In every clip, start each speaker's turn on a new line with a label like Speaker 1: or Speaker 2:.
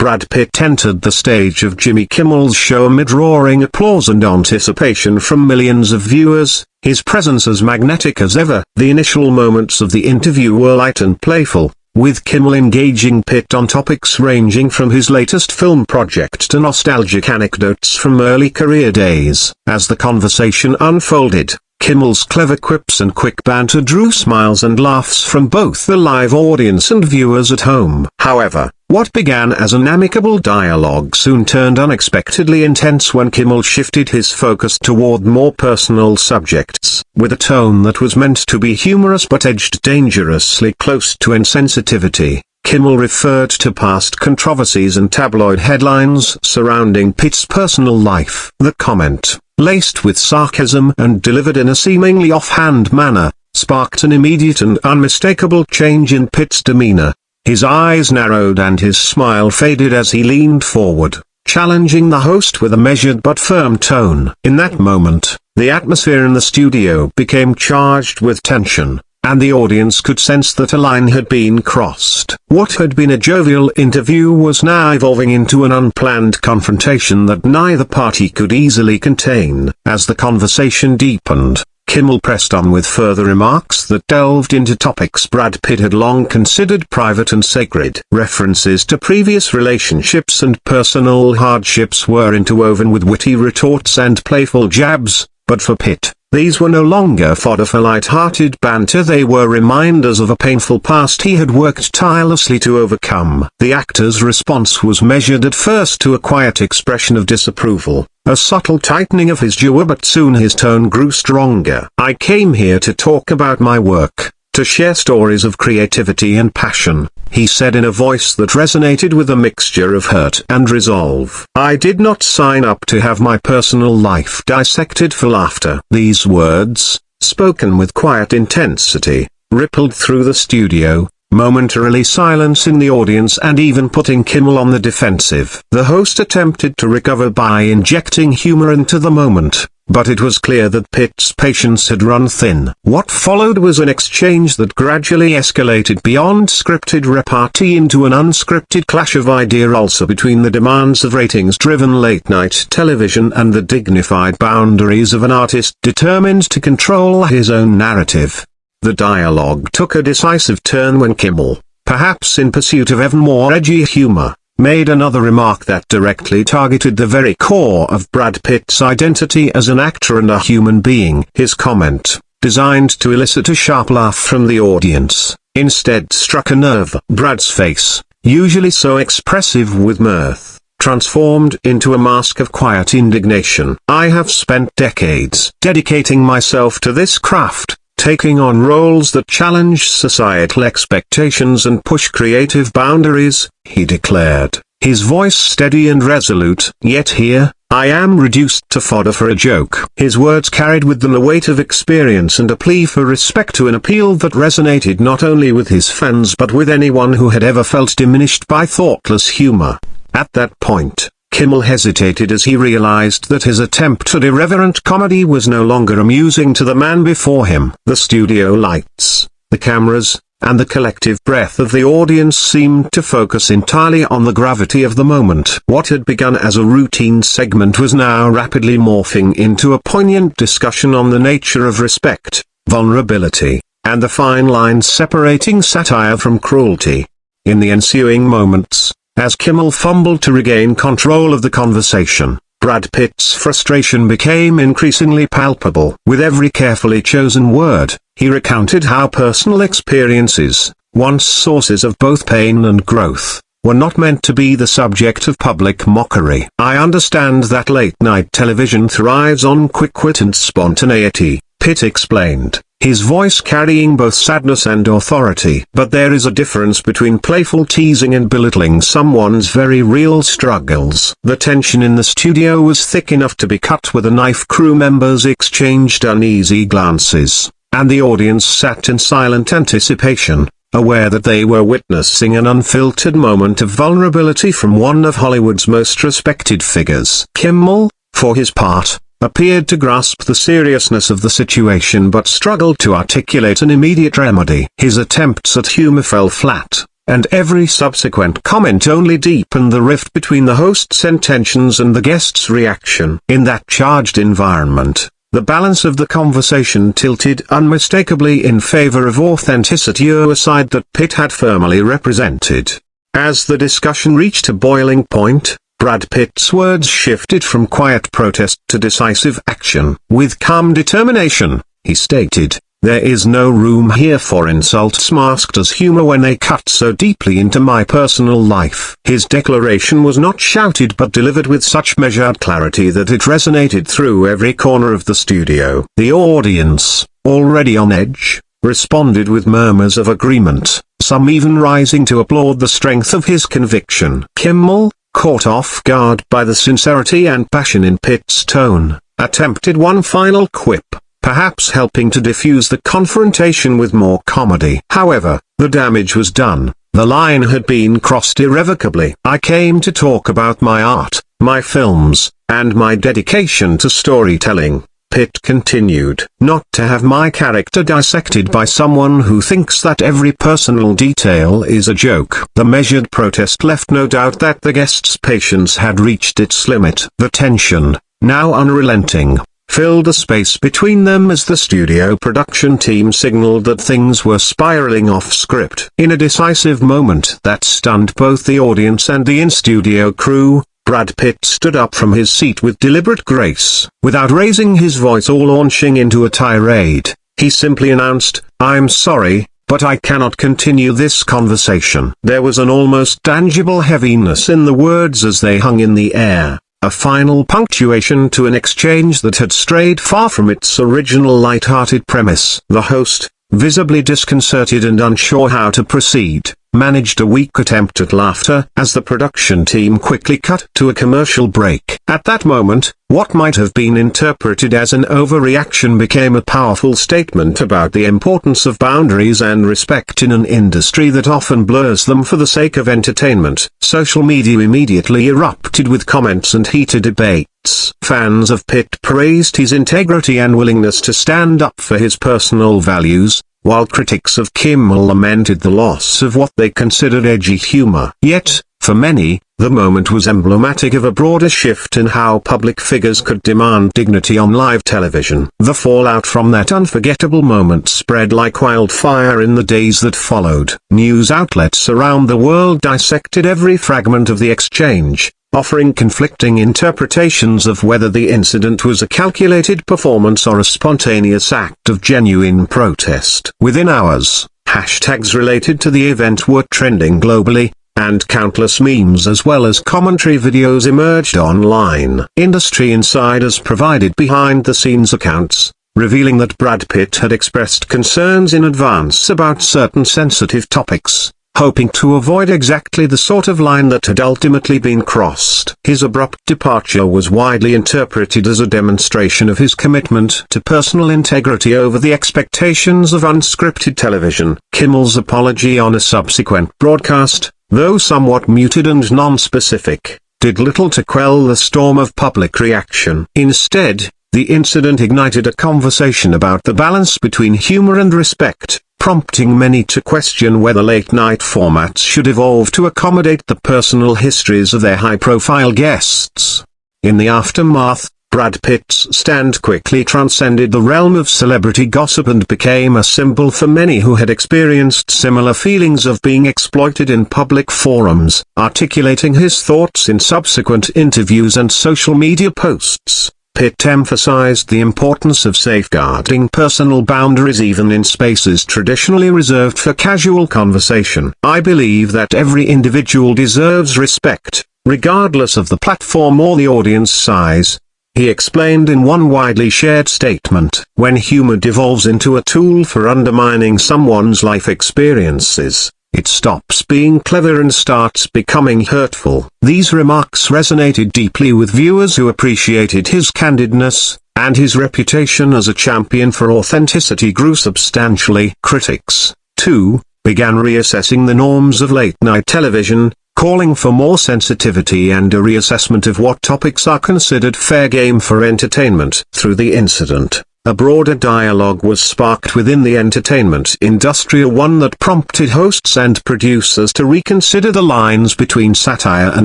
Speaker 1: Brad Pitt entered the stage of Jimmy Kimmel's show amid roaring applause and anticipation from millions of viewers, his presence as magnetic as ever. The initial moments of the interview were light and playful, with Kimmel engaging Pitt on topics ranging from his latest film project to nostalgic anecdotes from early career days. As the conversation unfolded, Kimmel's clever quips and quick banter drew smiles and laughs from both the live audience and viewers at home. However, what began as an amicable dialogue soon turned unexpectedly intense when Kimmel shifted his focus toward more personal subjects. With a tone that was meant to be humorous but edged dangerously close to insensitivity, Kimmel referred to past controversies and tabloid headlines surrounding Pitt's personal life. The comment, laced with sarcasm and delivered in a seemingly offhand manner, sparked an immediate and unmistakable change in Pitt's demeanor. His eyes narrowed and his smile faded as he leaned forward, challenging the host with a measured but firm tone. In that moment, the atmosphere in the studio became charged with tension, and the audience could sense that a line had been crossed. What had been a jovial interview was now evolving into an unplanned confrontation that neither party could easily contain. As the conversation deepened, Kimmel pressed on with further remarks that delved into topics Brad Pitt had long considered private and sacred. References to previous relationships and personal hardships were interwoven with witty retorts and playful jabs, but for Pitt, these were no longer fodder for light-hearted banter. They were reminders of a painful past he had worked tirelessly to overcome. The actor's response was measured at first to a quiet expression of disapproval, a subtle tightening of his jaw, but soon his tone grew stronger. "I came here to talk about my work, to share stories of creativity and passion," he said in a voice that resonated with a mixture of hurt and resolve. "I did not sign up to have my personal life dissected for laughter." These words, spoken with quiet intensity, rippled through the studio, momentarily silencing the audience and even putting Kimmel on the defensive. The host attempted to recover by injecting humor into the moment, but it was clear that Pitt's patience had run thin. What followed was an exchange that gradually escalated beyond scripted repartee into an unscripted clash of ideals between the demands of ratings-driven late-night television and the dignified boundaries of an artist determined to control his own narrative. The dialogue took a decisive turn when Kimmel, perhaps in pursuit of ever more edgy humor, made another remark that directly targeted the very core of Brad Pitt's identity as an actor and a human being. His comment, designed to elicit a sharp laugh from the audience, instead struck a nerve. Brad's face, usually so expressive with mirth, transformed into a mask of quiet indignation. "I have spent decades dedicating myself to this craft, taking on roles that challenge societal expectations and push creative boundaries," he declared, his voice steady and resolute. "Yet here, I am reduced to fodder for a joke." His words carried with them the weight of experience and a plea for respect, to an appeal that resonated not only with his fans but with anyone who had ever felt diminished by thoughtless humor. At that point, Kimmel hesitated as he realized that his attempt at irreverent comedy was no longer amusing to the man before him. The studio lights, the cameras, and the collective breath of the audience seemed to focus entirely on the gravity of the moment. What had begun as a routine segment was now rapidly morphing into a poignant discussion on the nature of respect, vulnerability, and the fine line separating satire from cruelty. In the ensuing moments, as Kimmel fumbled to regain control of the conversation, Brad Pitt's frustration became increasingly palpable. With every carefully chosen word, he recounted how personal experiences, once sources of both pain and growth, were not meant to be the subject of public mockery. "I understand that late-night television thrives on quick wit and spontaneity," Pitt explained, his voice carrying both sadness and authority. "But there is a difference between playful teasing and belittling someone's very real struggles." The tension in the studio was thick enough to be cut with a knife. Crew members exchanged uneasy glances, and the audience sat in silent anticipation, aware that they were witnessing an unfiltered moment of vulnerability from one of Hollywood's most respected figures. Kimmel, for his part, appeared to grasp the seriousness of the situation but struggled to articulate an immediate remedy. His attempts at humor fell flat, and every subsequent comment only deepened the rift between the host's intentions and the guest's reaction. In that charged environment, the balance of the conversation tilted unmistakably in favor of authenticity, a side that Pitt had firmly represented. As the discussion reached a boiling point, Brad Pitt's words shifted from quiet protest to decisive action. With calm determination, he stated, "There is no room here for insults masked as humor when they cut so deeply into my personal life." His declaration was not shouted but delivered with such measured clarity that it resonated through every corner of the studio. The audience, already on edge, responded with murmurs of agreement, some even rising to applaud the strength of his conviction. Kimmel, caught off guard by the sincerity and passion in Pitt's tone, attempted one final quip, perhaps helping to diffuse the confrontation with more comedy. However, the damage was done. The line had been crossed irrevocably. "I came to talk about my art, my films, and my dedication to storytelling," Pitt continued. "Not to have my character dissected by someone who thinks that every personal detail is a joke." The measured protest left no doubt that the guest's patience had reached its limit. The tension, now unrelenting, filled the space between them as the studio production team signaled that things were spiraling off script. In a decisive moment that stunned both the audience and the in-studio crew, Brad Pitt stood up from his seat with deliberate grace. Without raising his voice or launching into a tirade, he simply announced, "I'm sorry, but I cannot continue this conversation." There was an almost tangible heaviness in the words as they hung in the air, a final punctuation to an exchange that had strayed far from its original light-hearted premise. The host, visibly disconcerted and unsure how to proceed, managed a weak attempt at laughter as the production team quickly cut to a commercial break. At that moment, what might have been interpreted as an overreaction became a powerful statement about the importance of boundaries and respect in an industry that often blurs them for the sake of entertainment. Social media immediately erupted with comments and heated debates. Fans of Pitt praised his integrity and willingness to stand up for his personal values, while critics of Kimmel lamented the loss of what they considered edgy humor. Yet, for many, the moment was emblematic of a broader shift in how public figures could demand dignity on live television. The fallout from that unforgettable moment spread like wildfire in the days that followed. News outlets around the world dissected every fragment of the exchange, offering conflicting interpretations of whether the incident was a calculated performance or a spontaneous act of genuine protest. Within hours, hashtags related to the event were trending globally, and countless memes as well as commentary videos emerged online. Industry insiders provided behind-the-scenes accounts, revealing that Brad Pitt had expressed concerns in advance about certain sensitive topics, hoping to avoid exactly the sort of line that had ultimately been crossed. His abrupt departure was widely interpreted as a demonstration of his commitment to personal integrity over the expectations of unscripted television. Kimmel's apology on a subsequent broadcast, though somewhat muted and non-specific, did little to quell the storm of public reaction. Instead, the incident ignited a conversation about the balance between humor and respect, prompting many to question whether late-night formats should evolve to accommodate the personal histories of their high-profile guests. In the aftermath, Brad Pitt's stand quickly transcended the realm of celebrity gossip and became a symbol for many who had experienced similar feelings of being exploited in public forums. Articulating his thoughts in subsequent interviews and social media posts, Pitt emphasized the importance of safeguarding personal boundaries even in spaces traditionally reserved for casual conversation. "I believe that every individual deserves respect, regardless of the platform or the audience size," he explained in one widely shared statement. When humor devolves into a tool for undermining someone's life experiences, it stops being clever and starts becoming hurtful. These remarks resonated deeply with viewers who appreciated his candidness, and his reputation as a champion for authenticity grew substantially. Critics, too, began reassessing the norms of late-night television, calling for more sensitivity and a reassessment of what topics are considered fair game for entertainment. Through the incident, a broader dialogue was sparked within the entertainment industry, one that prompted hosts and producers to reconsider the lines between satire and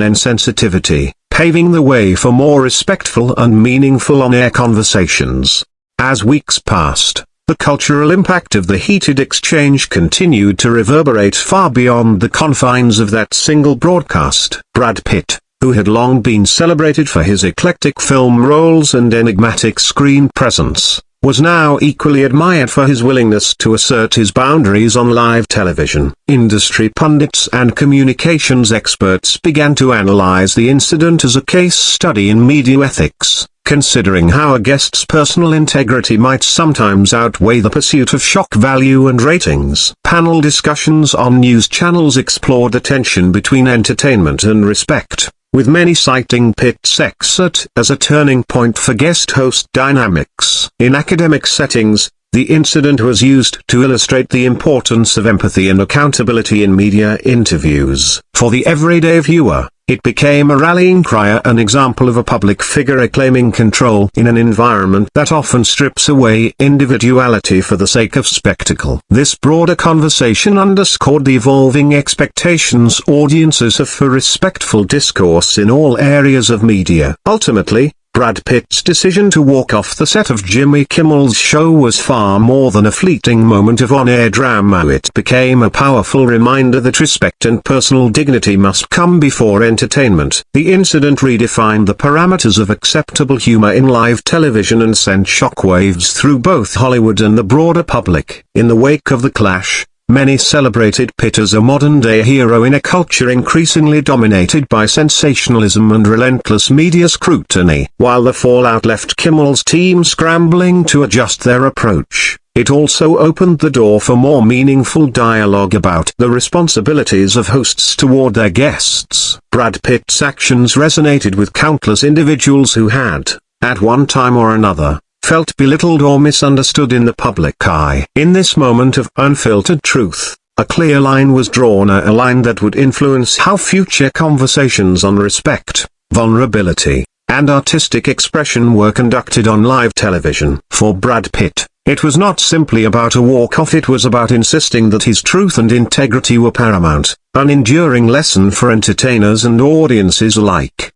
Speaker 1: insensitivity, paving the way for more respectful and meaningful on-air conversations. As weeks passed, the cultural impact of the heated exchange continued to reverberate far beyond the confines of that single broadcast. Brad Pitt, who had long been celebrated for his eclectic film roles and enigmatic screen presence, was now equally admired for his willingness to assert his boundaries on live television. Industry pundits and communications experts began to analyze the incident as a case study in media ethics, considering how a guest's personal integrity might sometimes outweigh the pursuit of shock value and ratings. Panel discussions on news channels explored the tension between entertainment and respect, with many citing Pitt's exit as a turning point for guest-host dynamics. In academic settings, the incident was used to illustrate the importance of empathy and accountability in media interviews. For the everyday viewer, it became a rallying cry, an example of a public figure reclaiming control in an environment that often strips away individuality for the sake of spectacle. This broader conversation underscored the evolving expectations audiences have for respectful discourse in all areas of media. Ultimately, Brad Pitt's decision to walk off the set of Jimmy Kimmel's show was far more than a fleeting moment of on-air drama. It became a powerful reminder that respect and personal dignity must come before entertainment. The incident redefined the parameters of acceptable humor in live television and sent shockwaves through both Hollywood and the broader public. In the wake of the clash, many celebrated Pitt as a modern-day hero in a culture increasingly dominated by sensationalism and relentless media scrutiny. While the fallout left Kimmel's team scrambling to adjust their approach, it also opened the door for more meaningful dialogue about the responsibilities of hosts toward their guests. Brad Pitt's actions resonated with countless individuals who had, at one time or another, felt belittled or misunderstood in the public eye. In this moment of unfiltered truth, a clear line was drawn, a line that would influence how future conversations on respect, vulnerability, and artistic expression were conducted on live television. For Brad Pitt, it was not simply about a walk-off, it was about insisting that his truth and integrity were paramount, an enduring lesson for entertainers and audiences alike.